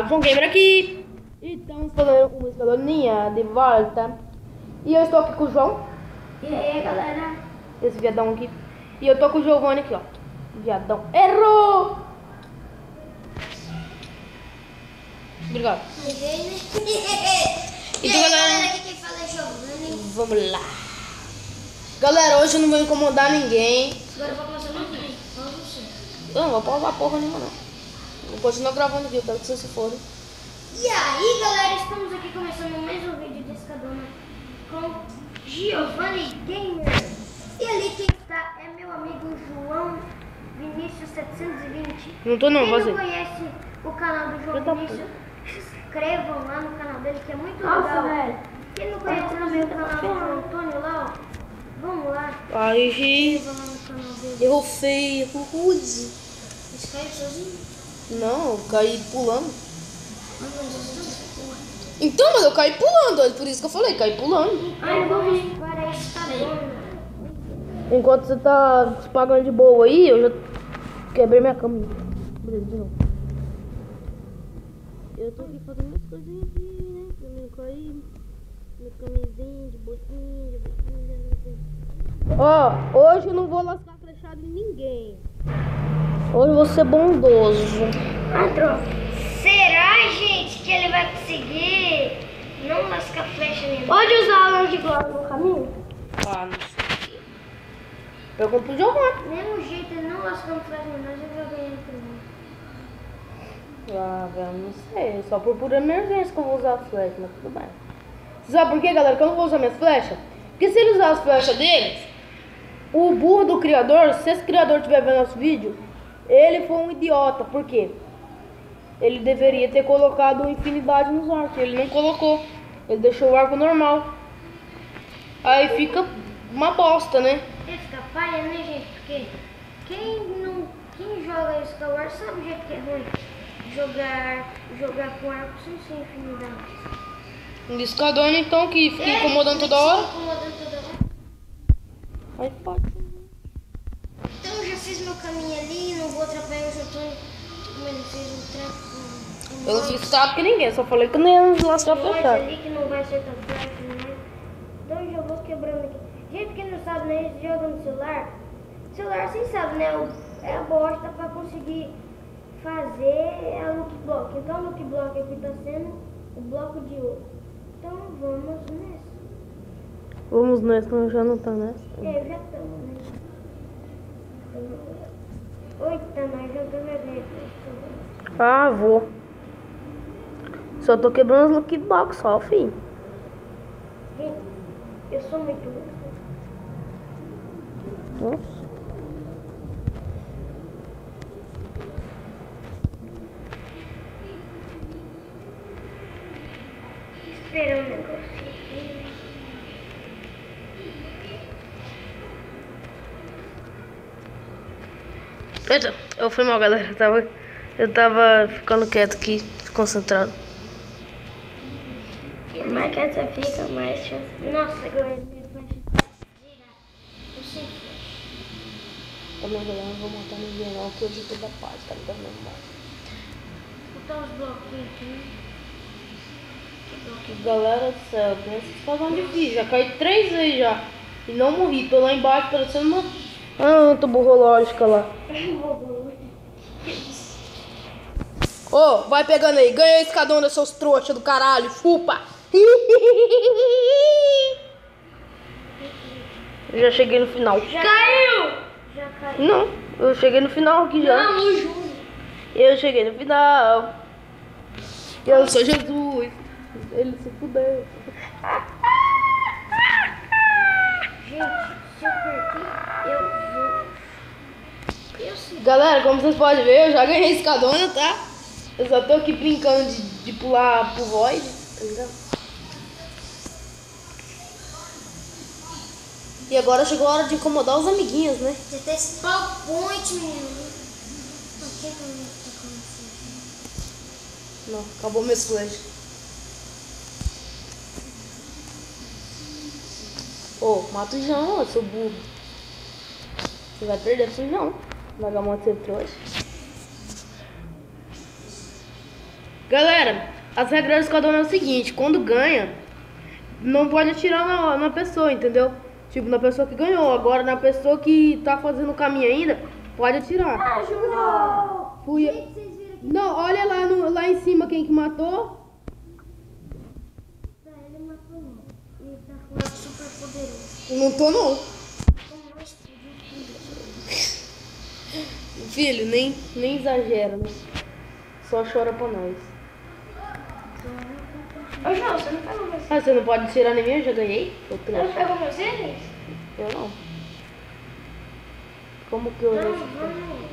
João Gamer aqui. Estamos fazendo uma escaloninha de volta. E eu estou aqui com o João. E aí, galera? Esse viadão aqui. E eu tô com o Giovanni aqui, ó. Viadão. Errou! Obrigado. Então, galera, aqui quem fala é Giovanni. Vamos lá. Galera, hoje eu não vou incomodar ninguém. Agora eu vou começar meu vídeo. Fala você. Eu não vou pausar porra nenhuma, não. Vou continuar gravando aqui, eu quero que vocês se fodam. E aí, galera, estamos aqui começando mais um vídeo de Escadona com Giovanni Gamer. E ali quem está é meu amigo João Vinícius 720. Não tô não, Quem você. não conhece o canal do João Tá Vinícius, se inscrevam lá no canal dele, que é muito Nossa, legal. velho. Quem não conhece também o canal do João Antônio lá, ó, vamos lá. Ai, Se inscrevam lá no canal dele. errou feio, errou rude. Você caiu sozinho? Não, eu caí pulando. Porra. Então, mas eu caí pulando, é por isso que eu falei, caí pulando. Ai, vamos para a Escadona. Enquanto você tá se pagando de boa aí, eu já quebrei minha cama. Beleza, de novo. Eu tô aqui fazendo minhas coisinhas aqui, né? Pra não cair. Minha camisinha de botinha, Ó, hoje eu não vou lascar flechada em ninguém. Hoje eu vou ser bondoso. Será, gente, que ele vai conseguir não lascar flecha nenhuma? Pode usar a lã de glória no caminho? Ah, não sei. Pergunta pro Giovanni. Mesmo jeito, ele não lascando flecha nenhuma, eu vou ganhar primeiro. Ah, velho, não sei. Só por pura emergência que eu vou usar as flechas, mas tudo bem. Você sabe por quê, galera? Que eu não vou usar minhas flechas? Porque se ele usar as flechas deles, o burro do criador, se esse criador estiver vendo nosso vídeo, ele foi um idiota. Por quê? Ele deveria ter colocado infinidade nos arcos. Ele não colocou. Ele deixou o arco normal. Aí fica uma bosta, né? Ele fica palha, né, gente? Porque quem joga Skyward sabe o jeito que é ruim. Jogar com arco sem ser infinidade. Escadona, então, que fica incomodando toda hora. Incomodando toda hora. Aí pode. Então eu já fiz meu caminho ali, não vou atrapalhar o Antônio, como ele fez um tráfico. Eu não fiz sabe que ninguém, só falei que nem ia lascar flechada. ali que não vai ser tão forte, né? Então eu já vou quebrando aqui. Gente que não sabe, né? Eles jogam no celular. Celular, vocês sabem, né? É a bosta pra conseguir fazer a look block. Então o look block aqui tá sendo o bloco de ouro. Então vamos nessa. Vamos nessa, não, já não tá nessa. É, já estamos, né? Oita, nós jogamos dentro. Ah, vou. Só tô quebrando os lucky box, só, filho. Gente, eu sou muito louco. Nossa. Esperar um negócio aqui. Eita, eu fui mal, galera. Eu tava ficando quieto aqui, concentrado. E mais que você fica, mais chance. Nossa, agora minha flecha girar. Eu sei. Também, galera, não vou matar ninguém não, que hoje tudo da paz, tá ligado? Não vai. Botar os bloquinhos aqui. Que bloquinho? Galera do céu, pensa que faz um difícil. Já caí 3 vezes já. E não morri. Tô lá embaixo parecendo uma burrológica lá. Ô, vai pegando aí. Ganha a escadona, seus trouxas do caralho. Chupa. Eu já cheguei no final. Caiu! Já caiu. Não, eu cheguei no final aqui já. Não, o Júlio. Eu cheguei no final. Eu sou Jesus. Ele se fudeu. Gente, se eu perder, eu vou. Eu sei. Galera, como vocês podem ver, eu já ganhei escadona, tá? Eu só tô aqui brincando de pular pro void, tá ligado? E agora chegou a hora de incomodar os amiguinhos, né? Você tem spawn point, menino. Por que eu não tô com você? Não, acabou meus flash. Ô, mata o João, seu burro. Você vai perder pro João. Vagamonte ser trouxa. Galera, as regras do esquadrão é o seguinte, quando ganha, não pode atirar na pessoa, entendeu? Tipo, na pessoa que ganhou. Agora, na pessoa que tá fazendo o caminho ainda, pode atirar. Ajudou! Fui eu. Gente, vocês viram aqui? Não, olha lá em cima quem que matou. Tá, ele matou não. Ele tá com um super poderoso. Não tô não. Como nós Filho, nem exagera, né? Só chora pra nós. Ô, João, você não pegou meu Ah, você não pode tirar nem mim, eu já ganhei? Eu Você não pegou meu tênis? não. Como que eu errei essa flecha? vamos.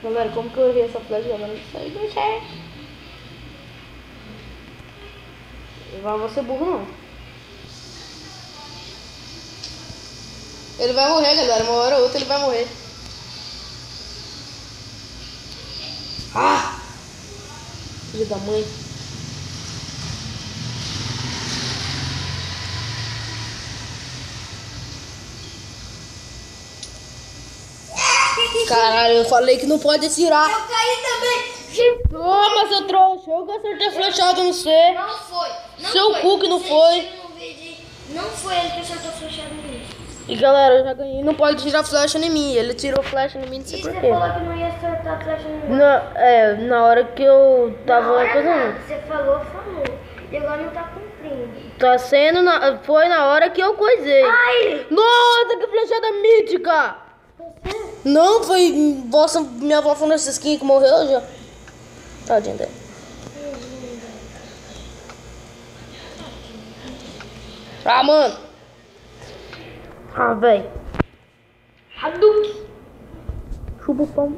Galera, como que eu errei essa flecha? Agora não sei do certo. Não vai ser burro, não. Ele vai morrer, galera. Uma hora ou outra ele vai morrer. Ah! Filho da mãe. Caralho, eu falei que não pode atirar. Eu caí também! Toma, seu trouxa. Eu que acertei flechada no C. Não foi! Não Seu foi. cu que não Vocês foi. viram no vídeo, não foi ele que acertou a flechada no início. E galera, eu já ganhei. Não pode tirar flecha em mim. Ele tirou flecha em mim, não sei E porquê. você falou que não ia acertar a flecha no início. Na hora que eu tava Não, é fazendo. nada. Você falou. E agora não tá cumprindo. Tá sendo. Foi na hora que eu coisei. Ai! Nossa, que flechada mítica! Não, foi. Minha avó foi nessa skin que morreu já. Tadinha dela. Ah, mano. Ah, véi. Hadouken! Chupa o pau.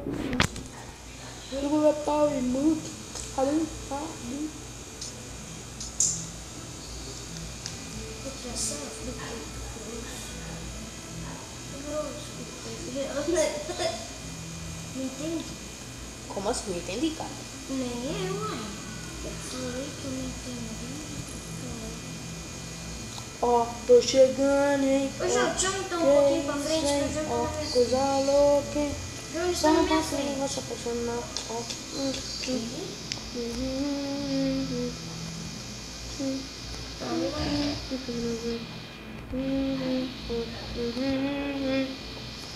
Chupa o pau e muito. Não entendi. Como assim? Não entendi, cara. Nem eu, uai. Eu falei que eu não entendi. Ó, tô chegando, hein? Ô, João, deixa eu então um pouquinho pra frente, que eu já tô Ó, na minha coisa louca, hein? João, Só está na não minha posso frente. vai se apaixonar. Ó.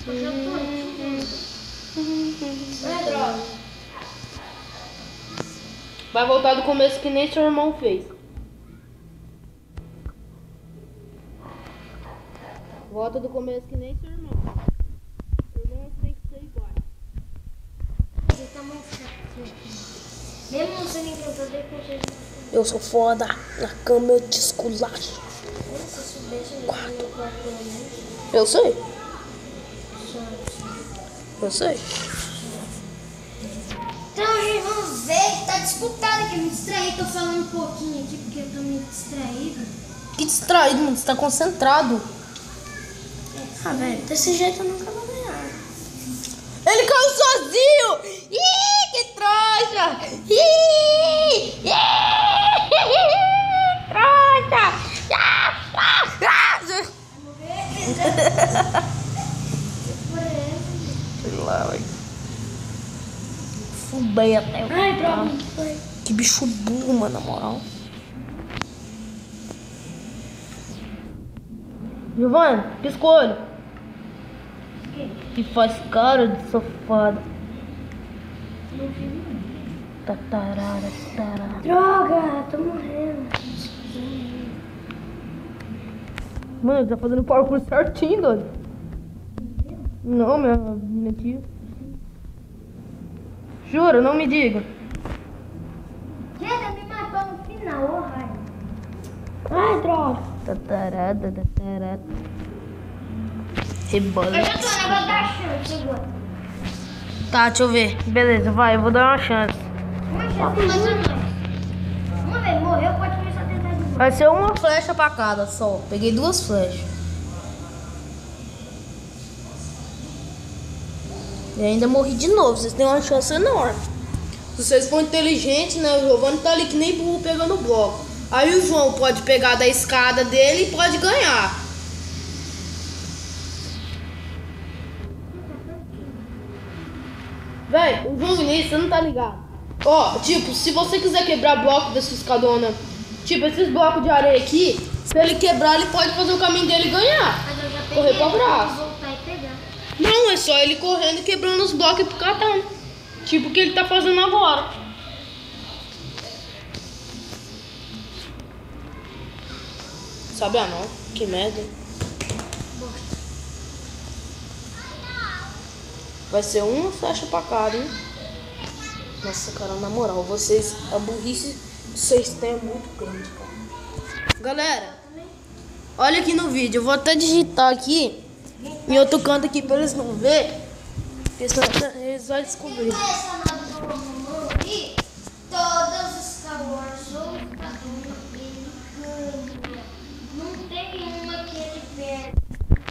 Eu já tô aqui. É, droga. Vai voltar do começo que nem seu irmão fez. Volta do começo que nem seu irmão. Irmãos tem que ser iguais. Ele tá muito chato. Mesmo não sendo encantador, com vocês não. Eu sou foda. Na cama eu te esculacho. Se eu soubesse, eu já ia pra frente. Eu sei. Eu sei. Então, gente, vamos ver. Tá disputado aqui. Me distraí. Tô falando um pouquinho aqui porque eu tô meio distraído. Que distraído, mano. Você tá concentrado. Ah, velho, desse jeito eu nunca vou ganhar. Ele caiu sozinho! Ih, que trouxa! Ih, trouxa! Sei lá, vai. Fubei até o Ai, droga. Foi. Que bicho burro, mano, na moral. Giovanni, pisca o olho. Que faz cara de safado. Não vi não. Tatarara, tatarara. Droga, tô morrendo. Mano, ele tá fazendo parkour certinho, doido. Não, minha tia. Jura, não me diga. Gente, ele me matou no final, ô raio. Ai, droga. Tatarada, tatarada. Eu Rebola. já tô na hora da chance agora. Tá, deixa eu ver. Beleza, vai, eu vou dar uma chance. Uma chance mais ou menos. Vamos ver, morreu, pode começar a tentar de novo. Vai ser uma flecha pra cada só. Peguei 2 flechas. E ainda morri de novo. Vocês têm uma chance enorme. Se vocês forem inteligentes, né? O Giovanni tá ali que nem burro pegando o bloco. Aí o João pode pegar da escada dele e pode ganhar. Véi, o João Vinícius, você não tá ligado. Ó, tipo, se você quiser quebrar bloco dessa escadona, tipo, esses blocos de areia aqui, se ele quebrar, ele pode fazer o caminho dele e ganhar. Mas eu já peguei, Correr pra eu vou braço. voltar e pegar. Não, é só ele correndo e quebrando os blocos e catando. Tipo o que ele tá fazendo agora. Sabe não? Que merda. Vai ser uma flecha pra cada, hein? Nossa, cara, na moral, vocês, a burrice que vocês têm é muito grande, cara. Galera, olha aqui no vídeo, eu vou até digitar aqui em outro canto aqui pra eles não verem, porque senão eles vão descobrir. Todas as Star Wars ou ele ganha. Não tem uma que ele perde.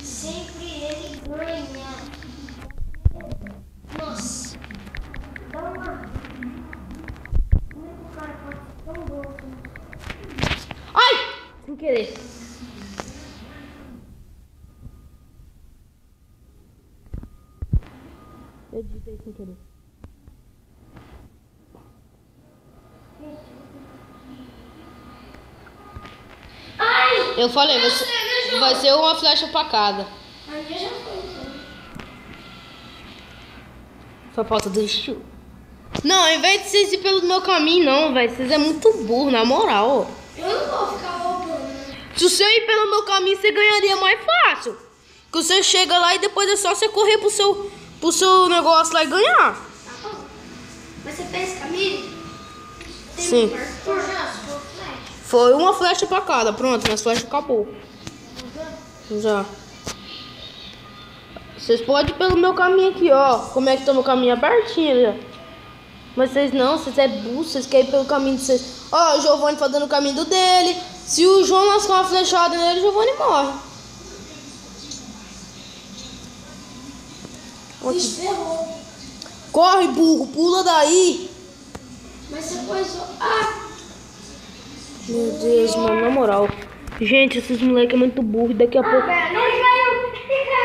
Sempre ele ganha. Nossa. Dá uma. Como é que o cara pode ser tão bom assim? Ai! Sem querer. Eu digitei sem querer. Ai! Eu falei, vai ser uma flecha pra cada. Aí já foi. Só falta do estilo. Não, ao invés de vocês ir pelo meu caminho, não, velho. Vocês é muito burro, na moral. Eu não vou ficar roubando. Se você ir pelo meu caminho, você ganharia mais fácil. Que você chega lá e depois é só você correr pro seu negócio lá e ganhar. Tá bom. Mas você fez caminho? Tem Sim. um parkour já? Se for flash. Foi uma flecha pra cada. Pronto, minhas flechas acabou. Já. Vocês podem ir pelo meu caminho aqui, ó. Como é que tá o meu caminho? É pertinho já. Mas vocês não, vocês é burro, vocês querem ir pelo caminho de vocês. Ó, o Giovanni fazendo o caminho do dele. Se o João lascar uma flechada nele, o Giovanni morre. Ixi, ferrou. Corre, burro, pula daí. Mas você pôs o... Ah! Meu Deus, mano, na moral. Gente, esses moleques é muito burro. Daqui a pouco. Velho, ele caiu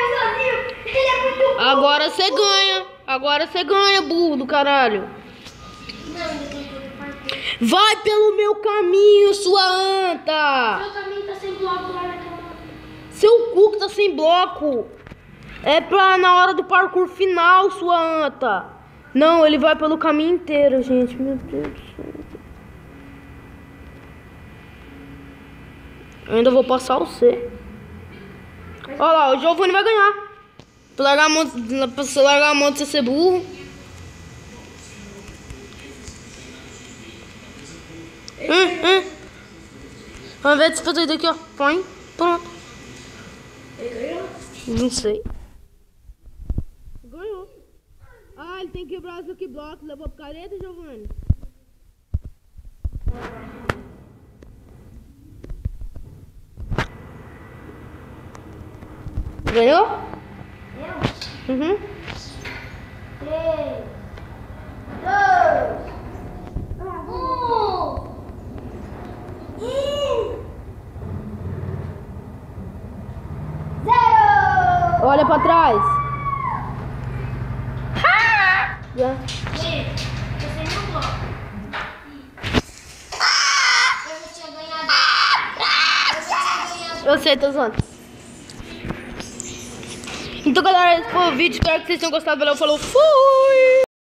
sozinho. Ele é muito bom. Agora você ganha. Agora você ganha, burro do caralho. Não, ainda tem que ir parkour. Vai pelo meu caminho, sua anta. Meu caminho tá sem bloco lá naquela... Seu cu que tá sem bloco. É pra na hora do parkour final, sua anta. Não, ele vai pelo caminho inteiro, gente. Meu Deus do céu. Eu ainda vou passar o C. Olha lá, o Giovanni vai ganhar. Pra largar a mão de você ser burro. Ao invés de fazer isso daqui, ó. Põe. Pronto. Ele ganhou? Não sei. Ganhou. Ah, ele tem que quebrar os Lucky Blocks. Levou pro careta, Giovanni? Ganhou? Eu? Uhum. 3, 2, 1. 0. Olha pra trás. Já. Você não bloco. Eu já tinha ganhado. Eu sei, tô zoando. Então, galera, esse foi o vídeo. Espero que vocês tenham gostado. Valeu, falou, fui!